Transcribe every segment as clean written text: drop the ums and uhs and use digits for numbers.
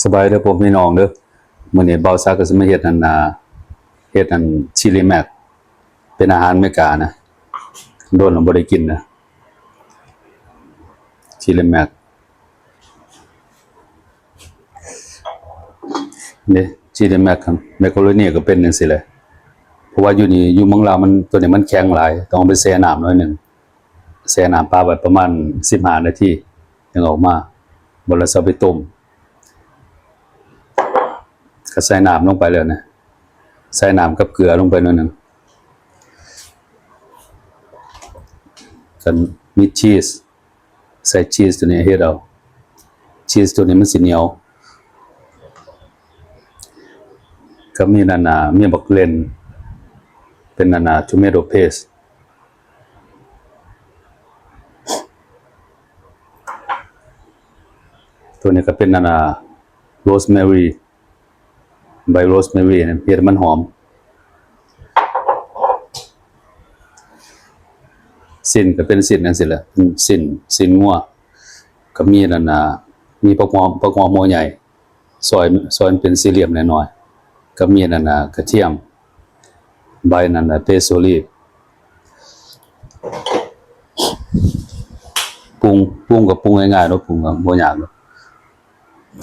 สบายเด้อผมพี่น้องเด้อมื้อนี้เบาซักก็สิมาเฮ็ดอันเฮ็ดอันชิลีแม็กเป็นอาหารอเมริกานะโดนแล้วบ่ได้กินนะชิลีแม็กนี่ชิลีแม็กครับแมคโครนีก็เป็นจังซี่แหละเพราะว่าอยู่นี่อยู่เมืองลาวมันตัวนี้มันแข็งหลายต้องเอาไปแช่น้ำหน่อยนึงแช่น้ำปลาไว้ประมาณ15นาทีถึงออกมาบ่แล้วเอาไปต้มก็ใส่น้ำลงไปเลยนะใส่น้ำกับเกลือลงไปหน่อยนึงกันมีชีสใส่ชีสตัวนี้เฮ็ดเอาชีสตัวนี้มันสิเหนียวก็มีนานามีบักเลนเป็นนานาทูเมโตเพสตัวนี้ก็เป็นนานาโรสแมรี่ใบโรสแมรี่เนี่ยเฮ็ดมันหอมสิ้นก็เป็นสิ้นนั่นสิแหละสิ้นงัวก็มีนานามีผักหอมหัวใหญ่ซอยเป็นสี่เหลี่ยมน้อยๆก็มีนานา กระเทียมใบนานาเตโซลีปรุงก็ปรุงง่ายๆเนาะปรุงก็บ่ยากเนาะ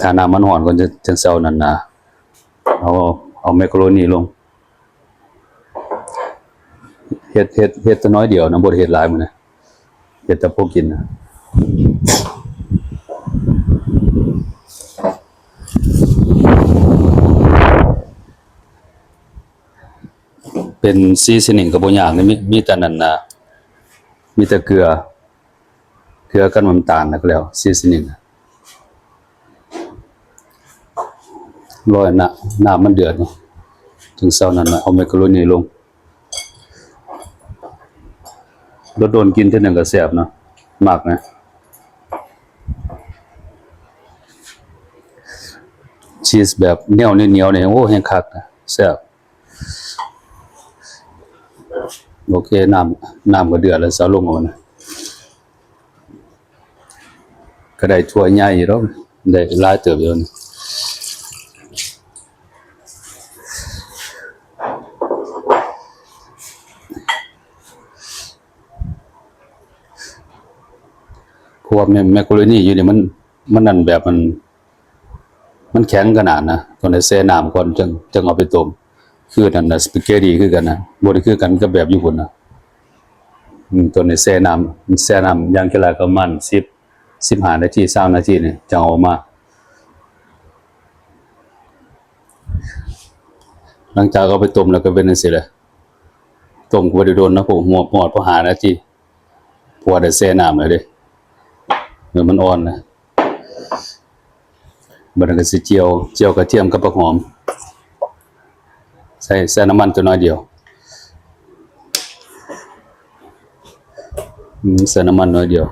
ถ้าน้ำมันร้อนก็จะเซานั่นน่ะเอาแมคโครนีลงเฮ็ดแต่น้อยเดียวนะบ่ได้เฮ็ดหลายมื้อนะเฮ็ดแต่พอกินนะเป็นซีซันนิ่งก็บ่ยากนี่มีแต่นั่นน่ะมีแต่เกลือกับน้ำตาลแล้วก็แล้วซีซันนิ่งรอน้ำมันเดือดเนาะถึงเซานั้นน่ะเอาแมคโครนีลงโดนกินเท่านึงก็แซ่บเนาะมากนะชีสแบบเหนียวเนี่ยโอ้แห้งคักนะแซ่บโอเคน้ำก็เดือดแล้วเซาลงเอานะก็ได้ถ้วยใหญ่อยู่แล้วได้หลายเติบอยู่นะเพราะว่าแมคโครนีอยู่นี่มันนั่นแบบมันแข็งขนาดนะต้องได้แช่น้ำก่อนจึงเอาไปต้มคือนั่นน่ะสปาเกตตีคือกันนะบ่ได้คือกันกับแบบญี่ปุ่นนะตัวนี้แช่น้ำอย่างกี่หลายก็มัน15นาที20นาทีนี่จะเอาออกมาหลังจากเอาไปต้มแล้วก็เป็นจังซี่แหละต้มก็บ่ได้โดนนะพวกหมดพอ5นาทีเพราะว่าได้แช่น้ำแล้วเด้เมื่อมันอ่อนนะบัดนั้นก็สิเจียวกระเทียมกับผักหอมใส่น้ำมันตัวน้อยเดียวใส่น้ำมันน้อยเดียว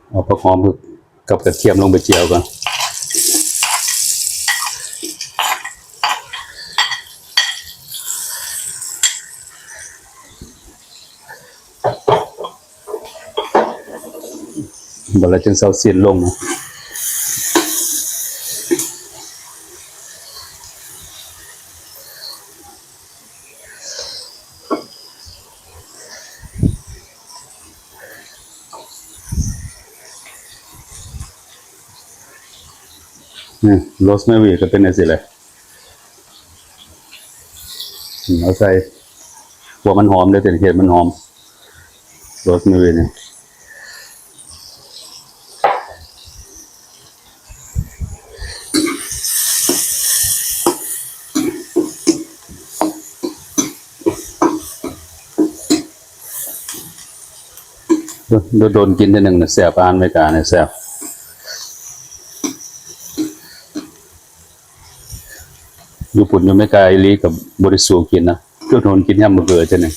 เอาผักหอมกับกระเทียมลงไปเจียวก่อนบัดแล้วจึงเซาซีนลงนะโรสแมรี่ก็เป็นจังซี่แหละเอาใส่หัวมันหอมเด้อแต่เห็ดมันหอมโรสแมรี่เนี่ยโดนกินทีนึงน่ะแซ่บอาหารอเมริกาเนี่ยแซ่บญี่ปุ่นอยู่อเมริกาอีหลีกับบริสุทธิ์กินนะโดนกินยำมะเขือจังนึง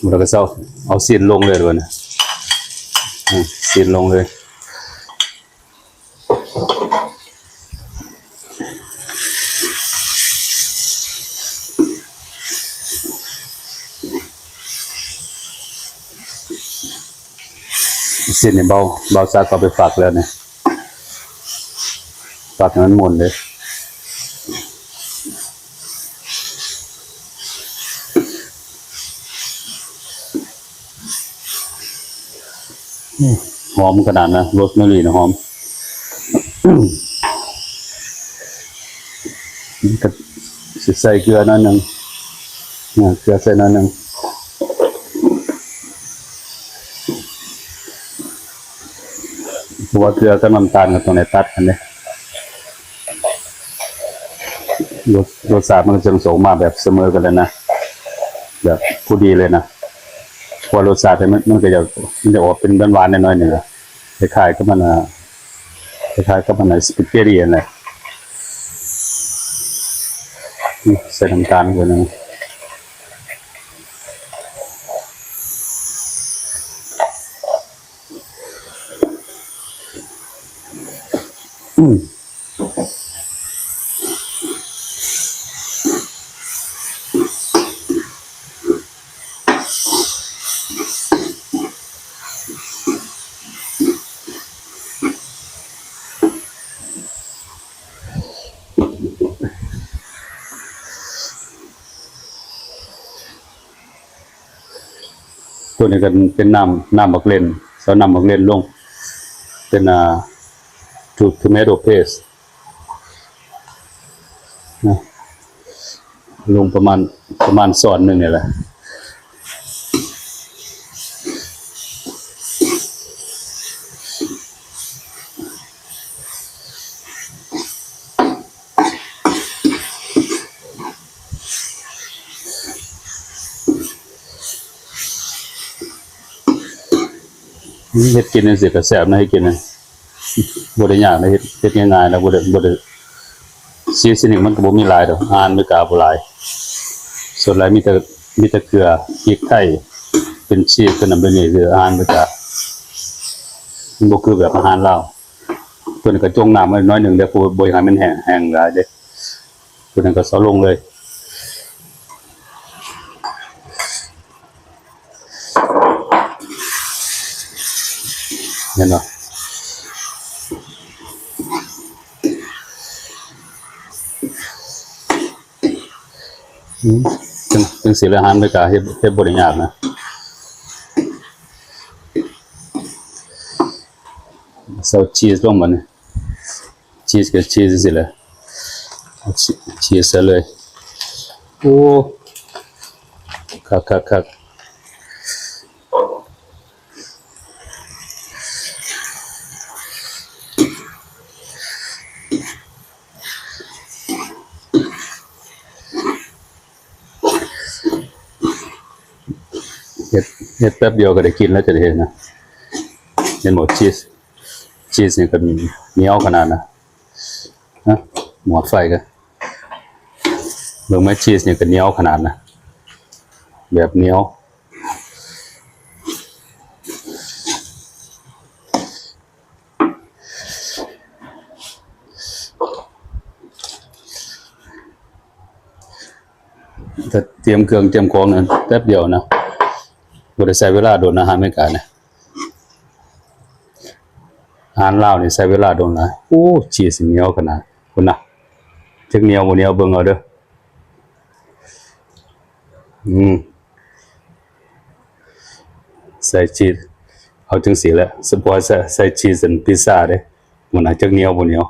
เราก็เอาซีนลงเลยด้วยนะ ซีนลงเลยซีนเนี่ยเบาซาก็ไปฝักแล้วเนี่ยฝักให้มันหมุนเลยหอมขนาดนะโรสแมรี่นะหอมก็ใส่เกลือหน่อยนึงเกลือใส่หน่อยนึงเพราะว่าเกลือกับน้ำตาลกับตรงไหนตัดกันเนี่ยรสชาติมันจะส่งมาแบบเสมอกันเลยนะแบบผู้ดีเลยนะพอรสชาติมันก็จะออกเป็นหวานๆน้อยๆหนึ่งคล้ายๆกับมันสปาเกตตี้อะไรใส่น้ำตาลกันนะตัวนี้กันเป็นน้ำบักเลนใส่น้ำบักเลนลงเป็นtomato paste นะลงประมาณช้อนหนึ่งเนี่ยแหละเฮ็ดกินนี่สิก็แซ่บนะให้กินนะบ่ได้ยากนะเฮ็ดง่ายๆนะบ่ได้ซีซั่นนี้มันก็บ่มีหลายดอกอาหารไม่กล้าบ่หลายส่วนหลายมีแต่เกลือพริกไทยเป็นชีสเป็นน้ำเป็นนี่คืออาหารไม่กล้ามันบ่คือแบบอาหารลาวเพิ่นก็จงน้ำไว้น้อยนึงเดี๋ยวบ่ให้มันแห้งหลายเด้เพิ่นก็เซาลงเลยเห็นบ่จังสิอาหารไม่กล้าเฮ็ดบ่ได้ยากนะใส่ชีสลงมาเนี่ยชีสกับชีสสิเลยชีสเลยโอ้คักเฮ็ดแป๊บเดียวก็ได้กินแล้วจะได้เห็นนะเห็นหมดชีสนี่ก็เหนียวขนาดนะหมดไฟกันเบิ่งไหมชีสนี่ก็เหนียวขนาดนะแบบเหนียวถ้าเตรียมเครื่องเตรียมของนั้นแป๊บเดียวนะบ่ได้ใช้เวลาโดนอาหารไม่กันนะอาหารลาวนี่ใช้เวลาโดนหลายโอ้ชีสเหนียวขนาดคุณนะจักเหนียวบ่เหนียวเบิ่งเอาเด้อใส่ชีสเอาจังสิแหละสปอยใส่ชีสเป็นพิซซ่าเด้มันน่าจักเหนียวบ่เหนียว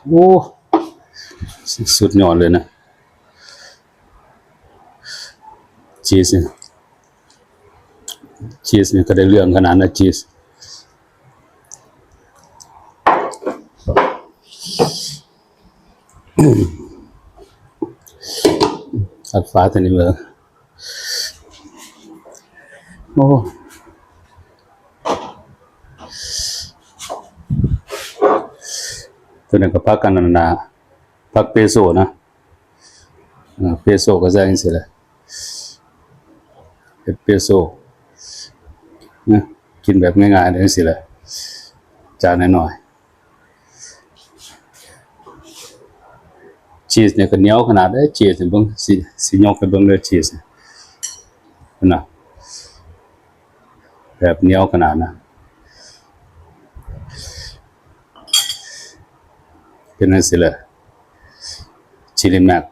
โอ้สุดยอดเลยนะชีสนี่ก็ได้เรื่องขนาดนะชีสอัดฟ้าตัวนี้เลยโอ้ ตัวนั้นก็พักกันนานาพักเปโซนะเปโซก็ใส่จังซี่แหละเปโซนะกินแบบง่ายๆจังซี่แหละจานน้อยๆชีสเนี่ยก็เหนียวขนาดได้ชีสเบิ่งสิยกให้เบิ่งเลยชีสนะแบบเหนียวขนาดนะเป็นจังซี่แหละชิลลี่แม็ก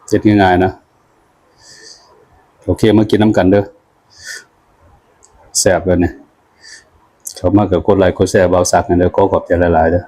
เฮ็ดง่ายๆนะโอเคมากินน้ำกันเด้อแซ่บเลยเนี่ยเขามากับกดไลค์กดแชร์เบาสักกันเด้อขอบใจหลายๆเด้อ